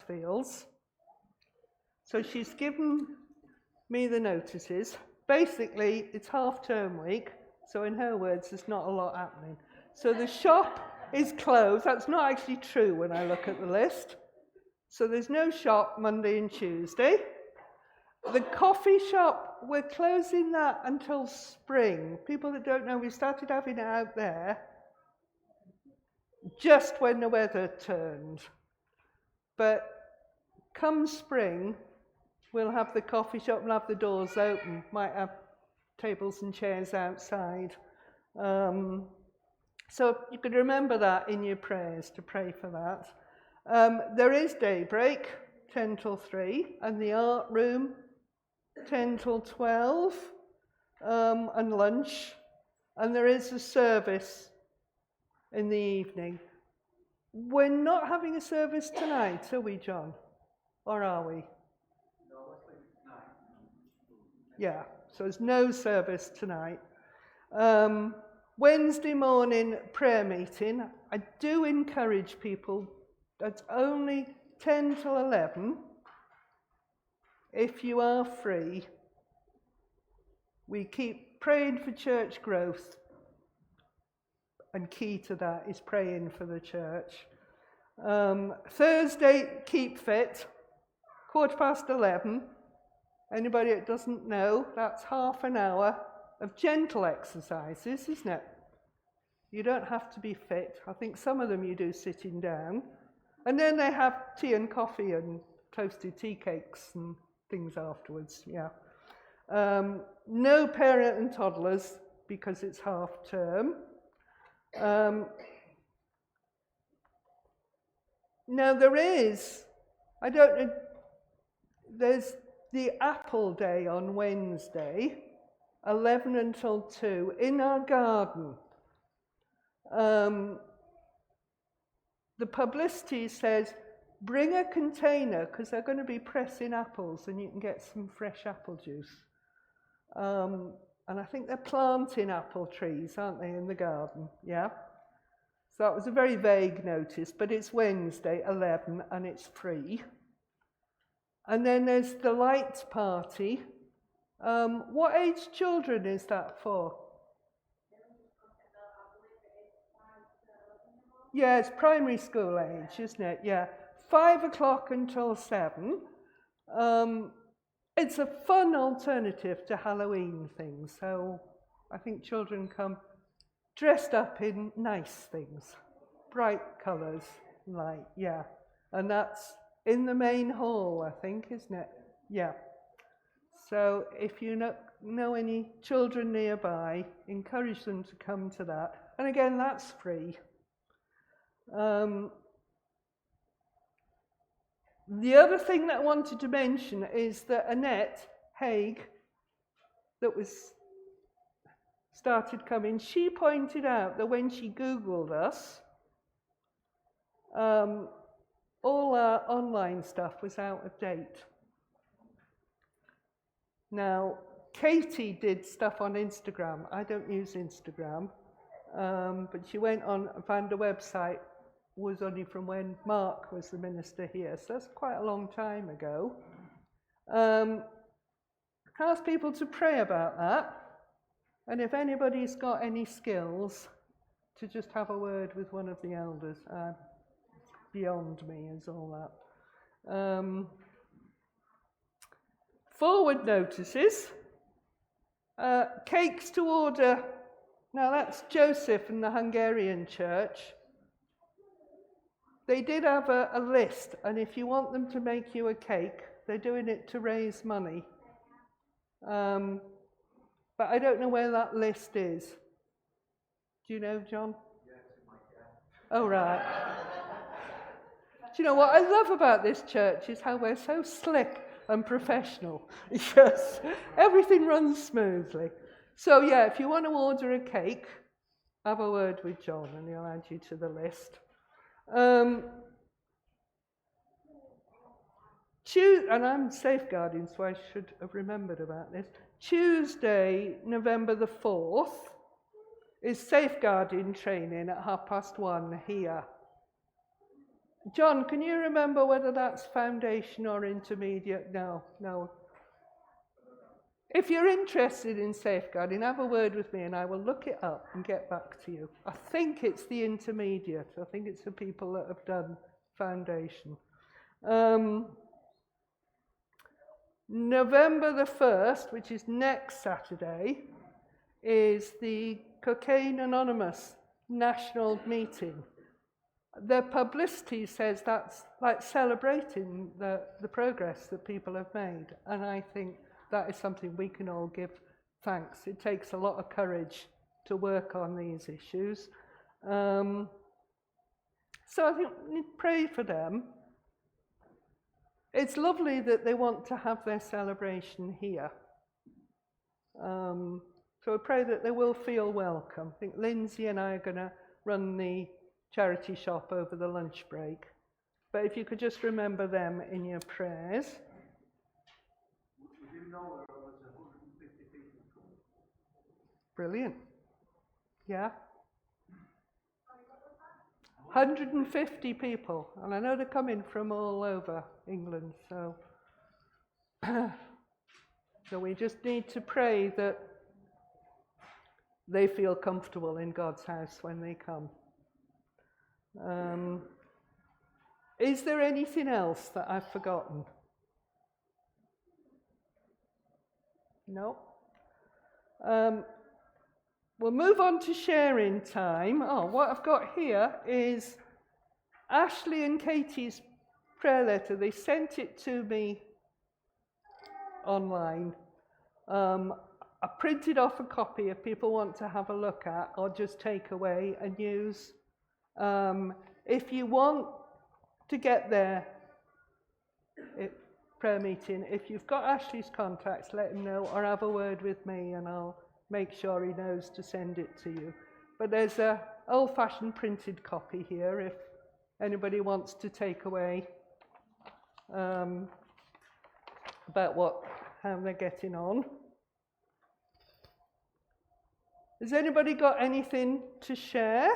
Mansfields. So she's given me the notices. Basically, it's half-term week, so in her words, there's not a lot happening. So the shop is closed. That's not actually true when I look at the list. So there's no shop Monday and Tuesday. The coffee shop, we're closing that until spring. People that don't know, we started having it out there just when the weather turned. But come spring, we'll have the coffee shop, we'll have the doors open, might have tables and chairs outside. So you could remember that in your prayers, to pray for that. There is daybreak, 10 till 3, and the art room, 10 till 12, and lunch. And there is a service in the evening. We're not having a service tonight, are we, John? Or are we? Yeah, so there's no service tonight. Wednesday morning prayer meeting. I do encourage people, that's only 10 till 11. If you are free, we keep praying for church growth. And key to that is praying for the church. Thursday, keep fit, 11:15. Anybody that doesn't know, that's half an hour of gentle exercises, isn't it? You don't have to be fit. I think some of them you do sitting down. And then they have tea and coffee and toasted tea cakes and things afterwards, yeah. No parent and toddlers because it's half term. Now there is, I don't know, there's the Apple Day on Wednesday, 11 until 2, in our garden. The publicity says, bring a container, because they're going to be pressing apples and you can get some fresh apple juice. And I think they're planting apple trees, aren't they, in the garden? Yeah? So that was a very vague notice, but it's Wednesday, 11, and it's free. And then there's the lights party. What age children is that for? Yeah, it's primary school age, isn't it? Yeah. 5 o'clock until 7. It's a fun alternative to Halloween things, so I think children come dressed up in nice things, bright colours, light, yeah. And that's in the main hall, I think, isn't it? Yeah. So if you know any children nearby, encourage them to come to that. And again, that's free. The other thing that I wanted to mention is that Annette Haig, that was started coming, she pointed out that when she Googled us, all our online stuff was out of date. Now, Katie did stuff on Instagram. I don't use Instagram, but she went on and found a website, was only from when Mark was the minister here, so that's quite a long time ago. Ask people to pray about that, and if anybody's got any skills, to just have a word with one of the elders. Beyond me is all that. Forward notices. Cakes to order. Now that's Joseph and the Hungarian church. They did have a list, and if you want them to make you a cake, they're doing it to raise money. But I don't know where that list is. Do you know, John? Yes, it might be. Oh, right. Do you know what I love about this church is how we're so slick and professional. Yes, everything runs smoothly. So yeah, if you want to order a cake, have a word with John and he'll add you to the list. And I'm safeguarding, so I should have remembered about this. Tuesday, November the 4th, is safeguarding training at 1:30 here. John, can you remember whether that's foundation or intermediate? No. If you're interested in safeguarding, have a word with me and I will look it up and get back to you. I think it's the intermediate. I think it's the people that have done foundation. November the 1st, which is next Saturday, is the Cocaine Anonymous national meeting. The publicity says that's like celebrating the progress that people have made, and I think that is something we can all give thanks. It takes a lot of courage to work on these issues. So I think we need to pray for them. It's lovely that they want to have their celebration here. So I pray that they will feel welcome. I think Lindsay and I are going to run the charity shop over the lunch break. But if you could just remember them in your prayers. We didn't know there was 150 people coming. Brilliant. Yeah. 150 people. And I know they're coming from all over England. So we just need to pray that they feel comfortable in God's house when they come. Is there anything else that I've forgotten? No? We'll move on to sharing time. Oh, what I've got here is Ashley and Katie's prayer letter. They sent it to me online. I printed off a copy if people want to have a look at or just take away and use. If you want to get their prayer meeting, if you've got Ashley's contacts, let him know or have a word with me and I'll make sure he knows to send it to you. But there's an old-fashioned printed copy here if anybody wants to take away about how they're getting on. Has anybody got anything to share?